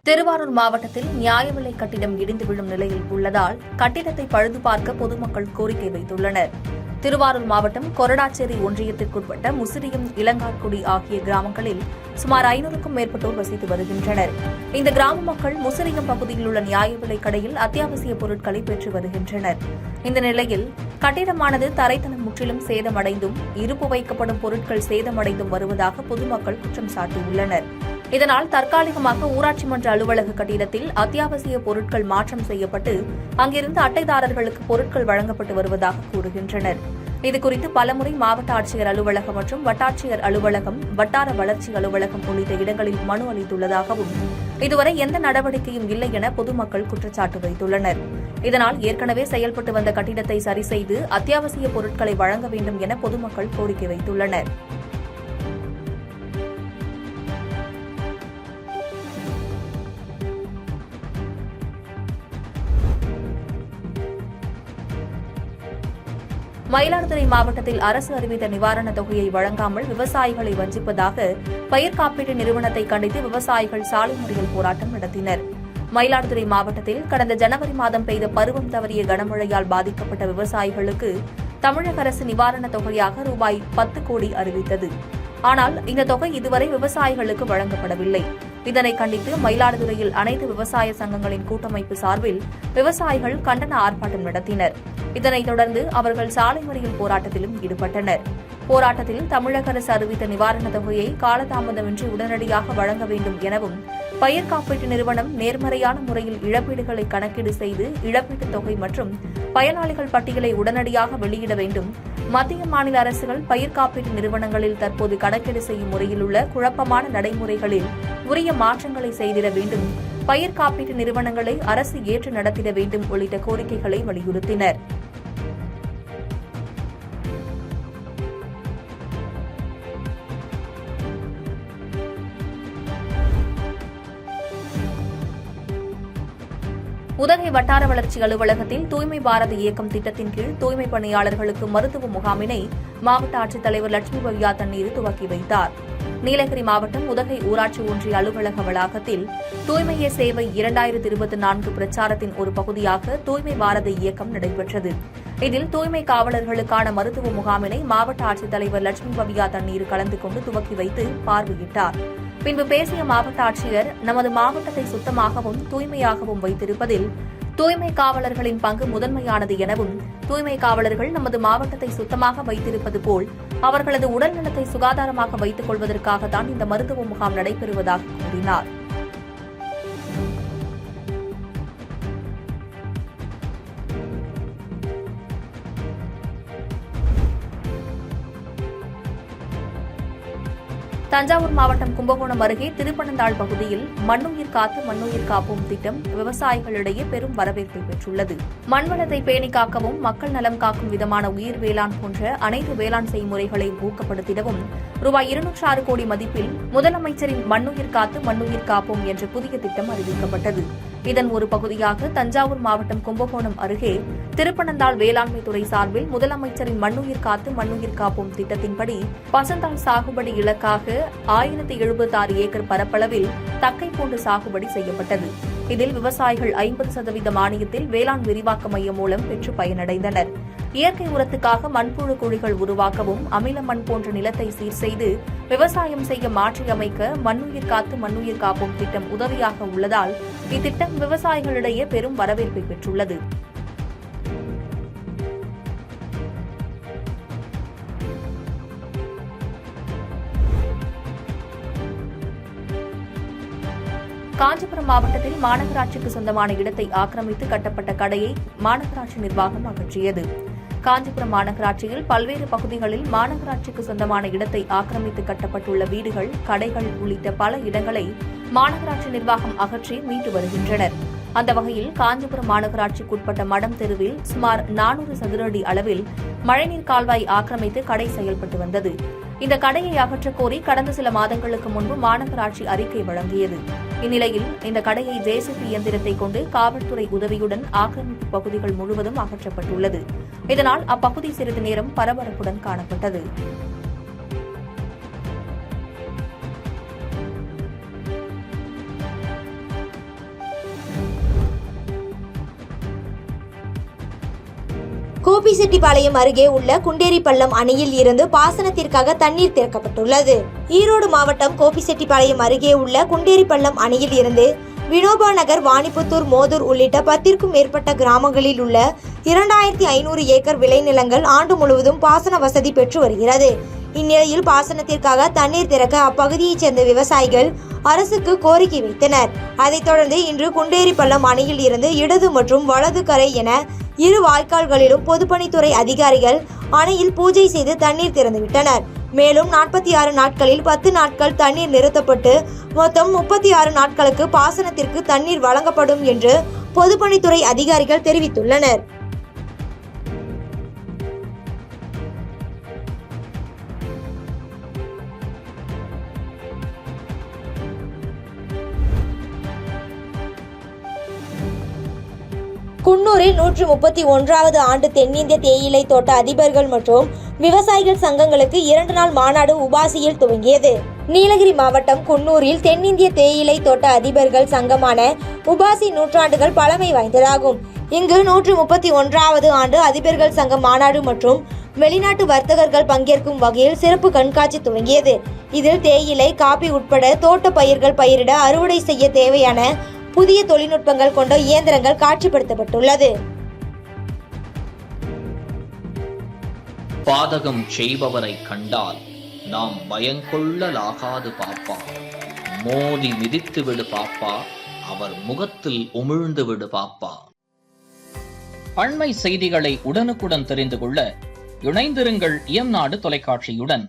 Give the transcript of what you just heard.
திருவாரூர் மாவட்டத்தில் நியாய விலை கட்டிடம் இடிந்து விழும் நிலையில் உள்ளதால் கட்டிடத்தை பழுது பார்க்க பொதுமக்கள் கோரிக்கை வைத்துள்ளனர். திருவாரூர் மாவட்டம் கொரடாச்சேரி ஒன்றியத்திற்குட்பட்ட முசிறியம், இளங்காட்குடி ஆகிய கிராமங்களில் சுமார் 500க்கும் மேற்பட்டோர் வசித்து வருகின்றனர். இந்த கிராம மக்கள் முசிறியம் பகுதியில் உள்ள நியாய விலை கடையில் அத்தியாவசிய பொருட்களை பெற்று வருகின்றனர். இந்த நிலையில் கட்டிடமானது தரைத்தளம் முற்றிலும் சேதமடைந்தும் இருப்பு வைக்கப்படும் பொருட்கள் சேதமடைந்தும் வருவதாக பொதுமக்கள் குற்றம் சாட்டியுள்ளனர். இதனால் தற்காலிகமாக ஊராட்சி மன்ற அலுவலக கட்டிடத்தில் அத்தியாவசிய பொருட்கள் மாற்றம் செய்யப்பட்டு அங்கிருந்து அட்டைதாரர்களுக்கு பொருட்கள் வழங்கப்பட்டு வருவதாக கூறுகின்றனர். இதுகுறித்து பலமுறை மாவட்ட ஆட்சியர் அலுவலகம் மற்றும் வட்டாட்சியர் அலுவலகம், வட்டார வளர்ச்சி அலுவலகம் உள்ளிட்ட இடங்களில் மனு அளித்துள்ளதாகவும் இதுவரை எந்த நடவடிக்கையும் இல்லை என பொதுமக்கள் குற்றச்சாட்டு வைத்துள்ளனர். இதனால் ஏற்கனவே செயல்பட்டு வந்த கட்டிடத்தை சரிசெய்து அத்தியாவசிய பொருட்களை வழங்க வேண்டும் என பொதுமக்கள் கோரிக்கை வைத்துள்ளனர். மயிலாடுதுறை மாவட்டத்தில் அரசு அறிவித்த நிவாரணத் தொகையை வழங்காமல் விவசாயிகளை வஞ்சிப்பதாக பயிர் காப்பீட்டு நிறுவனத்தை கண்டித்து விவசாயிகள் சாலை மறியல் போராட்டம் நடத்தினர். மயிலாடுதுறை மாவட்டத்தில் கடந்த ஜனவரி மாதம் பெய்த பருவம் தவறிய கனமழையால் பாதிக்கப்பட்ட விவசாயிகளுக்கு தமிழக அரசு நிவாரணத் தொகையாக ரூபாய் 10 கோடி அறிவித்தது. ஆனால் இந்த தொகை இதுவரை விவசாயிகளுக்கு வழங்கப்படவில்லை. இதனை கண்டித்து மயிலாடுதுறையில் அனைத்து விவசாய சங்கங்களின் கூட்டமைப்பு சார்பில் விவசாயிகள் கண்டன ஆர்ப்பாட்டம் நடத்தினர். இதனைத் தொடர்ந்து அவர்கள் சாலை மறியல் போராட்டத்திலும் ஈடுபட்டனர். போராட்டத்தில் தமிழக அரசு அறிவித்த நிவாரணத் தொகையை காலதாமதமின்றி உடனடியாக வழங்க வேண்டும் எனவும், பயிர் காப்பீட்டு நிறுவனம் நேர்மறையான முறையில் இழப்பீடுகளை கணக்கீடு செய்து இழப்பீட்டுத் தொகை மற்றும் பயனாளிகள் பட்டியலை உடனடியாக வெளியிட வேண்டும், மத்திய மாநில அரசுகள் பயிர் காப்பீட்டு நிறுவனங்களில் தற்போது கணக்கீடு செய்யும் முறையில் உள்ள குழப்பமான நடைமுறைகளில் உரிய மாற்றங்களை செய்திட வேண்டும், பயிர் காப்பீட்டு நிறுவனங்களை அரசு ஏற்று நடத்திட வேண்டும் உள்ளிட்ட கோரிக்கைகளை வலியுறுத்தினர். உதகை வட்டார வளர்ச்சி அலுவலகத்தில் தூய்மை பாரத இயக்கம் திட்டத்தின் கீழ் தூய்மை பணியாளர்களுக்கு மருத்துவ முகாமினை மாவட்ட ஆட்சித்தலைவர் லட்சுமி பவ்யா தண்ணீர் துவக்கி வைத்தார். நீலகிரி மாவட்டம் உதகை ஊராட்சி ஒன்றிய அலுவலக வளாகத்தில் தூய்மையே சேவை 2024 பிரச்சாரத்தின் ஒரு பகுதியாக தூய்மை பாரத இயக்கம் நடைபெற்றது. இதில் தூய்மை காவலர்களுக்கான மருத்துவ முகாமினை மாவட்ட ஆட்சித்தலைவர் லட்சுமி பவ்யா தண்ணீர் கலந்து கொண்டு துவக்கி வைத்து பார்வையிட்டார். பின்பு பேசிய மாவட்ட ஆட்சியர், நமது மாவட்டத்தை சுத்தமாகவும் தூய்மையாகவும் வைத்திருப்பதில் தூய்மை காவலர்களின் பங்கு முதன்மையானது எனவும், தூய்மை காவலர்கள் நமது மாவட்டத்தை சுத்தமாக வைத்திருப்பது போல் அவர்களது உடல் நலத்தை சுகாதாரமாக வைத்துக் கொள்வதற்காகத்தான் இந்த மருத்துவ முகாம் நடைபெறுவதாக கூறினார். தஞ்சாவூர் மாவட்டம் கும்பகோணம் அருகே திருப்பனந்தாள் பகுதியில் மண்ணுயிர் காத்து மண்ணுயிர் காப்போம் திட்டம் விவசாயிகளிடையே பெரும் வரவேற்பை பெற்றுள்ளது. மண்வளத்தை பேணி காக்கவும், மக்கள் நலம் காக்கும் விதமான உயிர் வேளாண் போன்ற அனைத்து வேளாண் செய்முறைகளை ஊக்கப்படுத்திடவும் ரூபாய் 206 கோடி மதிப்பில் முதலமைச்சரின் மண்ணுயிர் காத்து மண்ணுயிர் காப்போம் என்ற புதிய திட்டம் அறிவிக்கப்பட்டது. இதன் ஒரு பகுதியாக தஞ்சாவூர் மாவட்டம் கும்பகோணம் அருகே திருப்பனந்தாள் வேளாண்மை துறை சார்பில் முதலமைச்சரின் மண்ணுயிர் காத்து மண்ணுயிர் காப்போம் திட்டத்தின்படி பசுந்தாள் சாகுபடி இலக்காக 1076 ஏக்கர் பரப்பளவில் தக்கை பூண்டு சாகுபடி செய்யப்பட்டது. இதில் விவசாயிகள் 50% மானியத்தில் வேளாண் விரிவாக்க மையம் மூலம் பெற்று பயனடைந்தனர். இயற்கை உரத்துக்காக மண்புழு குழிகள் உருவாக்கவும், அமில மண் போன்ற நிலத்தை சீர் செய்து விவசாயம் செய்ய மாற்றியமைக்க மண்ணுயிர் காத்து மண்ணுயிர் காப்போம் திட்டம் உதவியாக உள்ளதால் இத்திட்டம் விவசாயிகளிடையே பெரும் வரவேற்பை பெற்றுள்ளது. காஞ்சிபுரம் மாவட்டத்தில் மாநகராட்சிக்கு சொந்தமான இடத்தை ஆக்கிரமித்து கட்டப்பட்ட கடையை மாநகராட்சி நிர்வாகம் அகற்றியது. காஞ்சிபுரம் மாநகராட்சியில் பல்வேறு பகுதிகளில் மாநகராட்சிக்கு சொந்தமான இடத்தை ஆக்கிரமித்து கட்டப்பட்டுள்ள வீடுகள், கடைகள் உள்ளிட்ட பல இடங்களை மாநகராட்சி நிர்வாகம் அகற்றி மீட்டு வருகின்றனர். அந்த வகையில் காஞ்சிபுரம் மாநகராட்சிக்குட்பட்ட மடம் தெருவில் சுமார் 400 சதுர அடி அளவில் மழைநீர் கால்வாய் ஆக்கிரமித்து கடை செயல்பட்டு வந்தது. இந்த கடையை அகற்றக் கோரி கடந்த சில மாதங்களுக்கு முன்பு மாநகராட்சி அறிக்கை வழங்கியது. இந்நிலையில் இந்த கடையை ஜேசிபி இயந்திரத்தை கொண்டு காவல்துறை உதவியுடன் ஆக்கிரமிப்பு பகுதிகள் முழுவதும் அகற்றப்பட்டுள்ளது. இதனால் அப்பகுதி சிறிது நேரம் பரபரப்புடன் காணப்பட்டது. கோபிசெட்டிப்பாளையம் அருகே உள்ள குண்டேரிப்பள்ளம் அணையில் இருந்து பாசனத்திற்காக தண்ணீர் திறக்கப்பட்டுள்ளது. ஈரோடு மாவட்டம் கோபிசெட்டிப்பாளையம் அருகே உள்ள குண்டேரிப்பள்ளம் அணையில் இருந்து வினோபா நகர், வாணிப்புத்தூர், மோதூர் உள்ளிட்ட 10க்கும் மேற்பட்ட கிராமங்களில் உள்ள 2500 ஏக்கர் விளைநிலங்கள் ஆண்டு முழுவதும் பாசன வசதி பெற்று வருகிறது. இந்நிலையில் பாசனத்திற்காக தண்ணீர் திறக்க அப்பகுதியைச் சேர்ந்த விவசாயிகள் அரசுக்கு கோரிக்கை வைத்தனர். அதைத் தொடர்ந்து இன்று குண்டேரிப்பள்ளம் அணையில் இருந்து இடது மற்றும் வலது கரை என இரு வாய்க்கால்களிலும் பொதுப்பணித்துறை அதிகாரிகள் அணையில் பூஜை செய்து தண்ணீர் திறந்துவிட்டனர். மேலும் 46 நாட்களில் 10 நாட்கள் தண்ணீர் நிறுத்தப்பட்டு மொத்தம் 36 நாட்களுக்கு பாசனத்திற்கு தண்ணீர் வழங்கப்படும் என்று பொதுப்பணித்துறை அதிகாரிகள் தெரிவித்துள்ளனர். குன்னூரில் 131வது ஆண்டு தென்னிந்திய தேயிலை தோட்ட அதிபர்கள் மற்றும் விவசாயிகள் சங்கங்களுக்கு 2 நாள் மாநாடு உபாசியில் துவங்கியது. நீலகிரி மாவட்டம் குன்னூரில் தென்னிந்திய தேயிலை தோட்ட அதிபர்கள் சங்கமான உபாசி நூற்றாண்டுகள் பழமை வாய்ந்ததாகும். இங்கு 131வது ஆண்டு அதிபர்கள் சங்க மாநாடு மற்றும் வெளிநாட்டு வர்த்தகர்கள் பங்கேற்கும் வகையில் சிறப்பு கண்காட்சி துவங்கியது. இதில் தேயிலை, காபி உட்பட தோட்ட பயிர்கள் பயிரிட அறுவடை செய்ய தேவையான புதிய தொழில்நுட்பங்கள் கொண்ட இயந்திரங்கள் காட்சிப்படுத்தப்பட்டுள்ளது. பாதகம் செய்பவரை கண்டால் நாம் பயங்கொள்ளலாகாது பாப்பா, மோதி மிதித்து விடு பாப்பா, அவர் முகத்தில் உமிழ்ந்து விடு பாப்பா. அண்மை செய்திகளை உடனுக்குடன் தெரிந்து கொள்ள இணைந்திருங்கள் இயம்நாடு தொலைக்காட்சியுடன்.